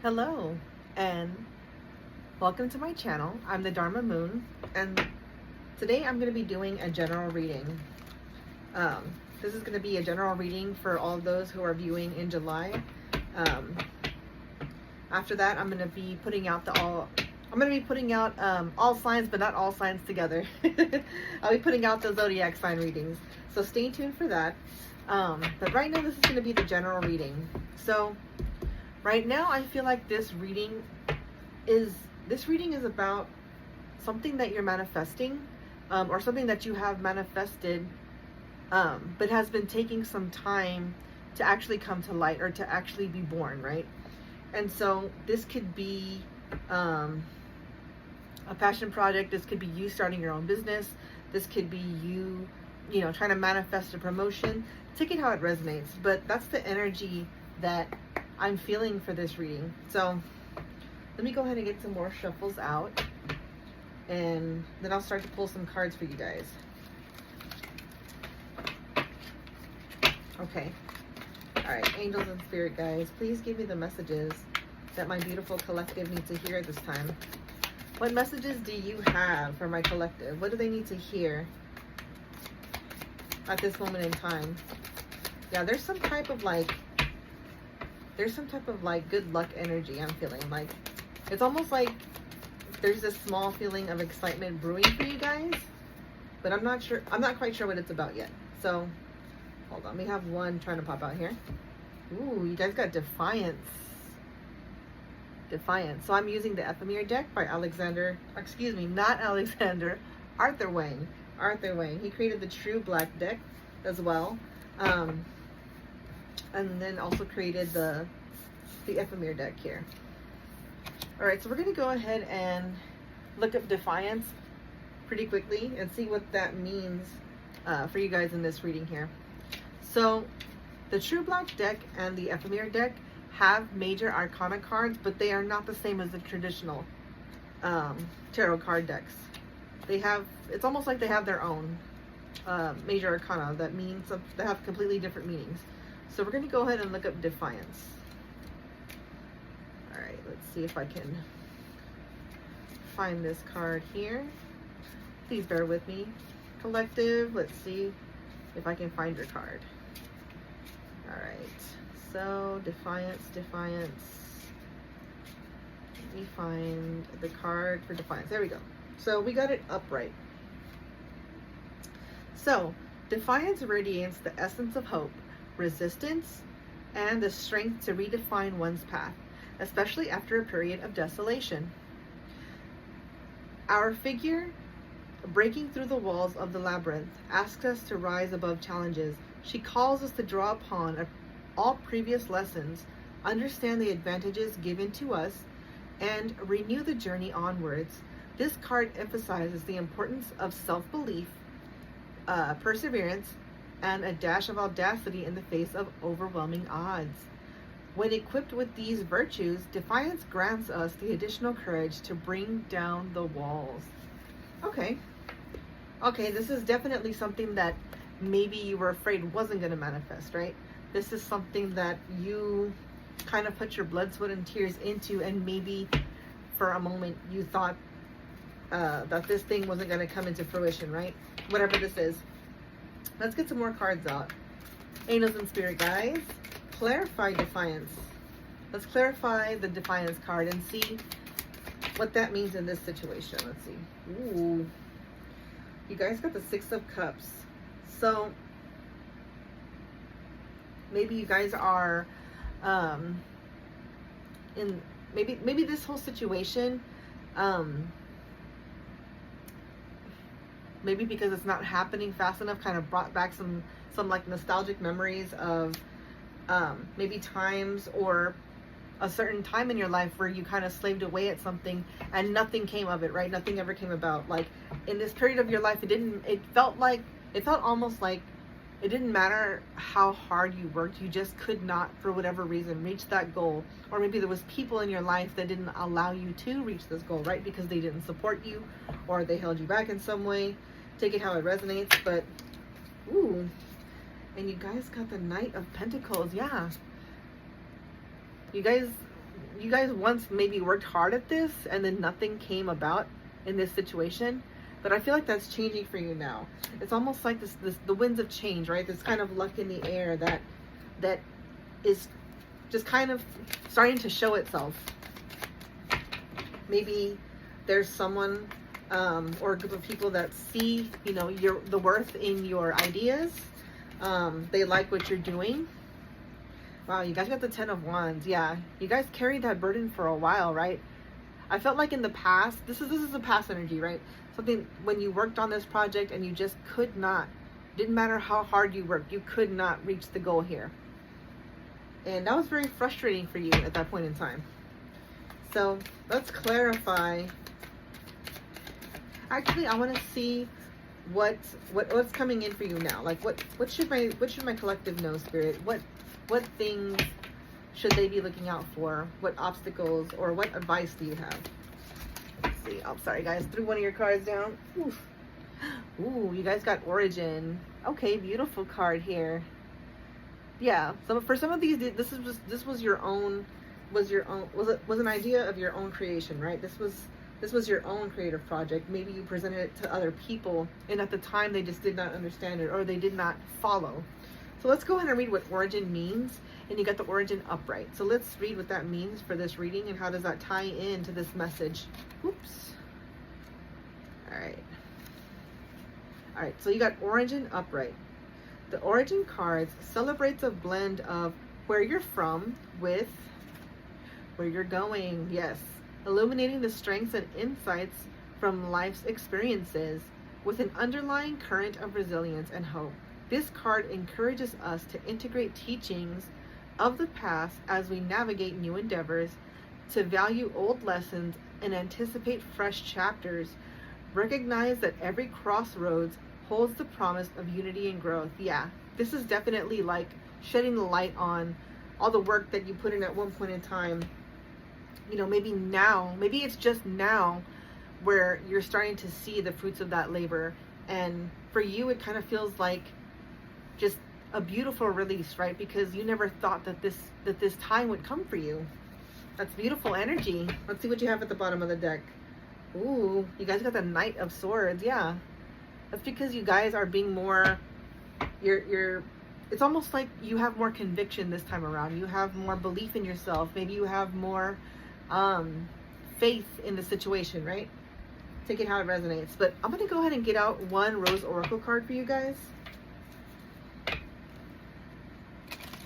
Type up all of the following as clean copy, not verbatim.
Hello, and welcome to my channel. I'm the Dharma Moon, and today I'm going to be doing a general reading. This is going to be a general reading for all those who are viewing in July. After that, I'm going to be putting out all signs, but not all signs together. I'll be putting out the zodiac sign readings, so stay tuned for that. But right now, this is going to be the general reading. So right now, I feel like this reading is about something that you're manifesting, or something that you have manifested, but has been taking some time to actually come to light or to actually be born, right? And so this could be a passion project. This could be you starting your own business. This could be you trying to manifest a promotion. Take it how it resonates, but that's the energy that I'm feeling for this reading. So let me go ahead and get some more shuffles out, and then I'll start to pull some cards for you guys. Okay. All right, angels and spirit guides, please give me the messages that my beautiful collective needs to hear this time. What messages do you have for my collective? What do they need to hear at this moment in time? Yeah, there's some type of good luck energy I'm feeling. Like, it's almost like there's this small feeling of excitement brewing for you guys, but I'm not quite sure what it's about yet. So hold on, we have one trying to pop out here. Ooh, you guys got Defiance. So I'm using the Ephemer deck by Arthur Wang. He created the True Black deck as well. And then also created the Ephemer deck here. All right, so we're going to go ahead and look up Defiance pretty quickly and see what that means for you guys in this reading here. So the True Black deck and the Ephemer deck have major arcana cards, but they are not the same as the traditional tarot card decks. It's almost like they have their own major arcana that means they have completely different meanings. So we're going to go ahead and look up Defiance. All right, let's see if I can find this card here. Please bear with me, collective. Let's see if I can find your card. All right, so Defiance. Let me find the card for Defiance. There we go. So we got it upright. So Defiance radiates the essence of hope, resistance, and the strength to redefine one's path, especially after a period of desolation. Our figure, breaking through the walls of the labyrinth, asks us to rise above challenges. She calls us to draw upon all previous lessons, understand the advantages given to us, and renew the journey onwards. This card emphasizes the importance of self-belief, perseverance, and a dash of audacity in the face of overwhelming odds. When equipped with these virtues, Defiance grants us the additional courage to bring down the walls. Okay, this is definitely something that maybe you were afraid wasn't going to manifest, right? This is something that you kind of put your blood, sweat, and tears into, and maybe for a moment you thought that this thing wasn't going to come into fruition, right? Whatever this is. Let's get some more cards out. Angels and spirit guides, clarify Defiance. Let's clarify the Defiance card and see what that means in this situation. Let's see. Ooh, you guys got the Six of Cups. So maybe you guys are in maybe this whole situation, maybe because it's not happening fast enough, kind of brought back some like nostalgic memories of maybe times or a certain time in your life where you kind of slaved away at something and nothing came of it, right? Nothing ever came about. Like in this period of your life, it felt almost like It didn't matter how hard you worked, you just could not, for whatever reason, reach that goal. Or maybe there was people in your life that didn't allow you to reach this goal, right? Because they didn't support you or they held you back in some way. Take it how it resonates, but ooh. And you guys got the Knight of Pentacles. Yeah. You guys once maybe worked hard at this and then nothing came about in this situation. But I feel like that's changing for you now. It's almost like this the winds of change, right? This kind of luck in the air that is just kind of starting to show itself. Maybe there's someone or a group of people that see, you know, the worth in your ideas. They like what you're doing. Wow, you guys got the 10 of Wands. Yeah, you guys carried that burden for a while, right? I felt like in the past, this is the past energy, right? Something when you worked on this project and you just could not, didn't matter how hard you worked, you could not reach the goal here. And that was very frustrating for you at that point in time. So let's clarify. Actually, I want to see what's coming in for you now. Like what should my collective know, Spirit? What things should they be looking out for? What obstacles or what advice do you have? Let's see. Oh, sorry guys, threw one of your cards down. Oof. Ooh, you guys got Origin. Okay, beautiful card here. Yeah, for some of these, this was your own, was an idea of your own creation, right? This was your own creative project. Maybe you presented it to other people, and at the time they just did not understand it or they did not follow. So let's go ahead and read what Origin means. And you got the Origin upright. So let's read what that means for this reading and how does that tie into this message. Oops. All right, so you got Origin upright. The Origin cards celebrates a blend of where you're from with where you're going. Yes. Illuminating the strengths and insights from life's experiences with an underlying current of resilience and hope. This card encourages us to integrate teachings of the past as we navigate new endeavors, to value old lessons and anticipate fresh chapters. Recognize that every crossroads holds the promise of unity and growth. Yeah, this is definitely like shedding the light on all the work that you put in at one point in time. You know, maybe now, maybe it's just now where you're starting to see the fruits of that labor. And for you, it kind of feels like just a beautiful release, right? Because you never thought that this time would come for you. That's beautiful energy. Let's see what you have at the bottom of the deck. Ooh, you guys got the Knight of Swords. Yeah, that's because you guys are being more, it's almost like you have more conviction this time around. You have more belief in yourself. Maybe you have more faith in the situation, right? Take it how it resonates. But I'm going to go ahead and get out one Rose Oracle card for you guys.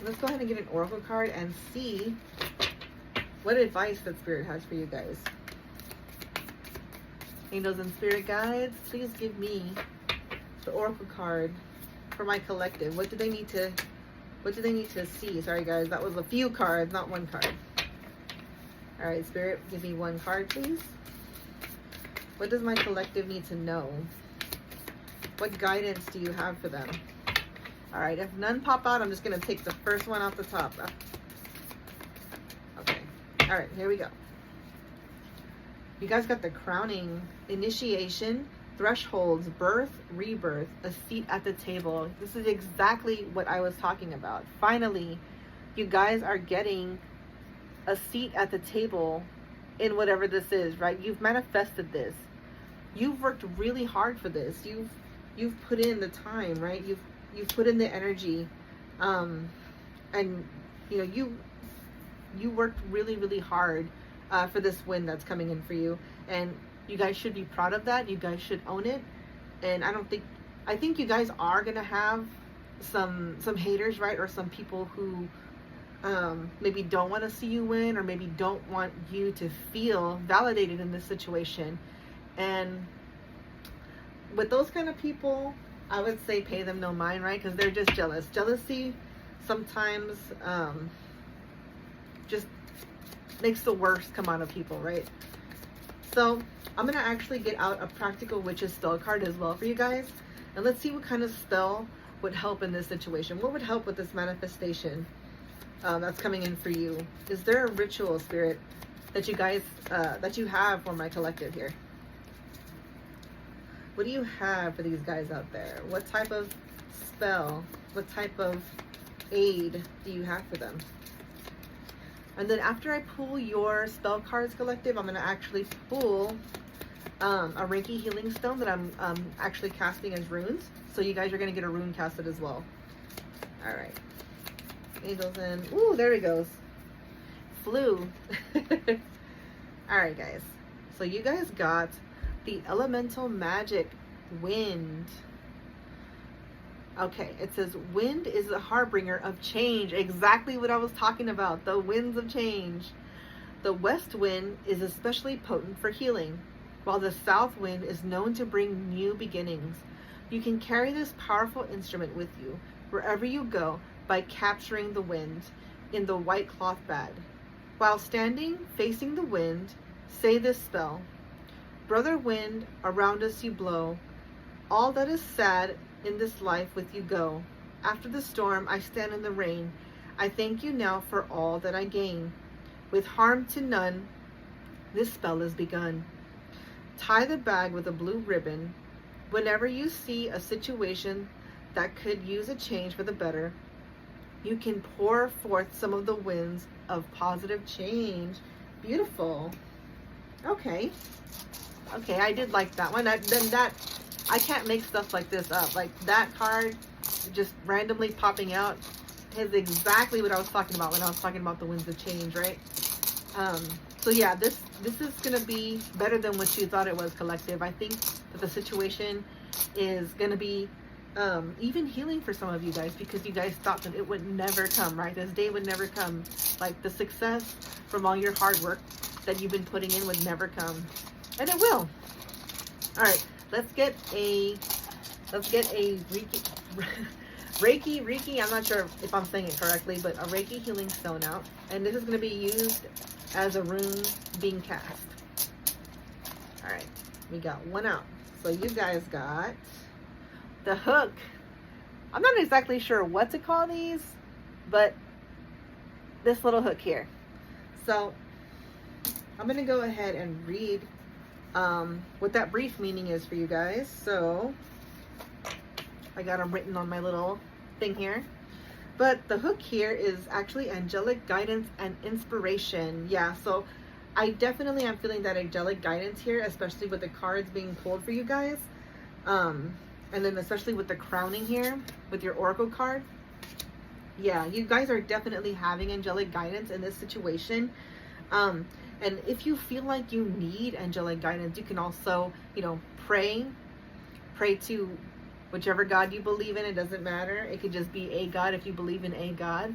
Let's go ahead and get an Oracle card and see what advice that Spirit has for you guys. Angels and Spirit guides, please give me the Oracle card for my collective. What do they need to see? Sorry guys, that was a few cards, not one card. All right, Spirit, give me one card, please. What does my collective need to know? What guidance do you have for them? All right, if none pop out, I'm just going to take the first one off the top. Okay. All right, here we go. You guys got the crowning, initiation, thresholds, birth, rebirth, a seat at the table. This is exactly what I was talking about. Finally, you guys are getting a seat at the table in whatever this is, right? You've manifested this. You've worked really hard for this. You've put in the time, right? You've put in the energy, and you know you worked really, really hard for this win that's coming in for you, and you guys should be proud of that. You guys should own it. And I think you guys are gonna have some haters, right? Or some people who maybe don't want to see you win, or maybe don't want you to feel validated in this situation. And with those kind of people, I would say pay them no mind, right? Because they're just jealous. Jealousy sometimes just makes the worst come out of people, right? So I'm going to actually get out a practical witch's spell card as well for you guys. And let's see what kind of spell would help in this situation? What would help with this manifestation that's coming in for you? Is there a ritual, Spirit, that you guys, that you have for my collective here? What do you have for these guys out there? What type of spell, what type of aid do you have for them? And then after I pull your spell cards, collective, I'm going to actually pull a Reiki healing stone that I'm actually casting as runes. So you guys are going to get a rune casted as well. All right. Angels in. Ooh, there he goes. Flew. All right, guys. So you guys got the elemental magic wind. Okay, it says wind is the harbinger of change. Exactly what I was talking about. The winds of change. The west wind is especially potent for healing, while the south wind is known to bring new beginnings. You can carry this powerful instrument with you wherever you go by capturing the wind in the white cloth bag. While standing facing the wind, say this spell. Brother wind, around us you blow. All that is sad in this life with you go. After the storm, I stand in the rain. I thank you now for all that I gain. With harm to none, this spell is begun. Tie the bag with a blue ribbon. Whenever you see a situation that could use a change for the better, you can pour forth some of the winds of positive change. Beautiful. Okay. Okay, I did like that one. I can't make stuff like this up. Like that card just randomly popping out is exactly what I was talking about when I was talking about the winds of change, right? So yeah, this is gonna be better than what you thought it was, collective. I think that the situation is gonna be even healing for some of you guys, because you guys thought that it would never come, right? This day would never come. Like the success from all your hard work that you've been putting in would never come, and it will. All right. Let's get a Reiki, I'm not sure if I'm saying it correctly, but a Reiki healing stone out. And this is going to be used as a rune being cast. All right, we got one out. So you guys got the hook. I'm not exactly sure what to call these, but this little hook here. So I'm going to go ahead and read what that brief meaning is for you guys. So I got them written on my little thing here, but the hook here is actually angelic guidance and inspiration. Yeah, so I definitely am feeling that angelic guidance here, especially with the cards being pulled for you guys, and then especially with the crowning here with your oracle card. Yeah, you guys are definitely having angelic guidance in this situation. And if you feel like you need angelic guidance, you can also, pray to whichever God you believe in. It doesn't matter. It could just be a God if you believe in a God.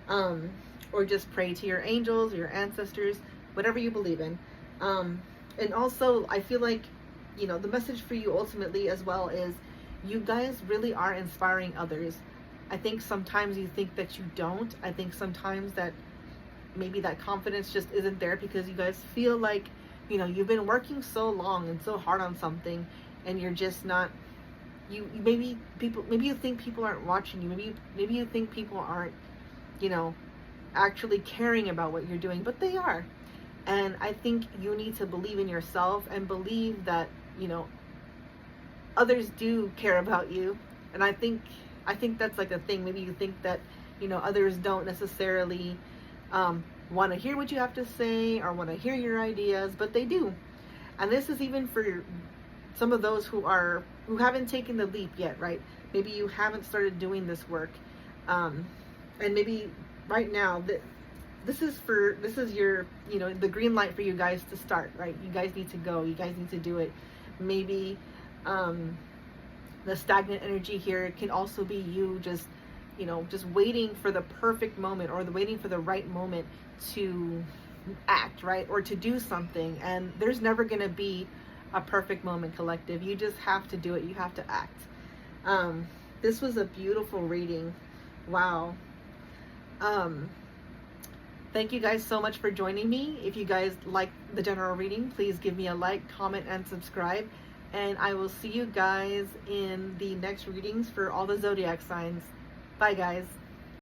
Or just pray to your angels, your ancestors, whatever you believe in. And also, I feel like, the message for you ultimately as well is you guys really are inspiring others. I think sometimes you think that you don't. I think sometimes that maybe that confidence just isn't there because you guys feel like, you've been working so long and so hard on something, and you're just not, maybe you think people aren't watching you. Maybe you think people aren't, actually caring about what you're doing, but they are. And I think you need to believe in yourself and believe that, others do care about you. And I think that's like a thing. Maybe you think that, others don't necessarily want to hear what you have to say or want to hear your ideas, but they do. And this is even for some of those who haven't taken the leap yet, right? Maybe you haven't started doing this work, and maybe right now that this is your the green light for you guys to start, right? You guys need to go. You guys need to do it. Maybe the stagnant energy here can also be you just waiting for the perfect moment or waiting for the right moment to act, right? Or to do something. And there's never going to be a perfect moment, collective. You just have to do it. You have to act. This was a beautiful reading. Wow. Thank you guys so much for joining me. If you guys like the general reading, please give me a like, comment, and subscribe. And I will see you guys in the next readings for all the zodiac signs. Bye, guys.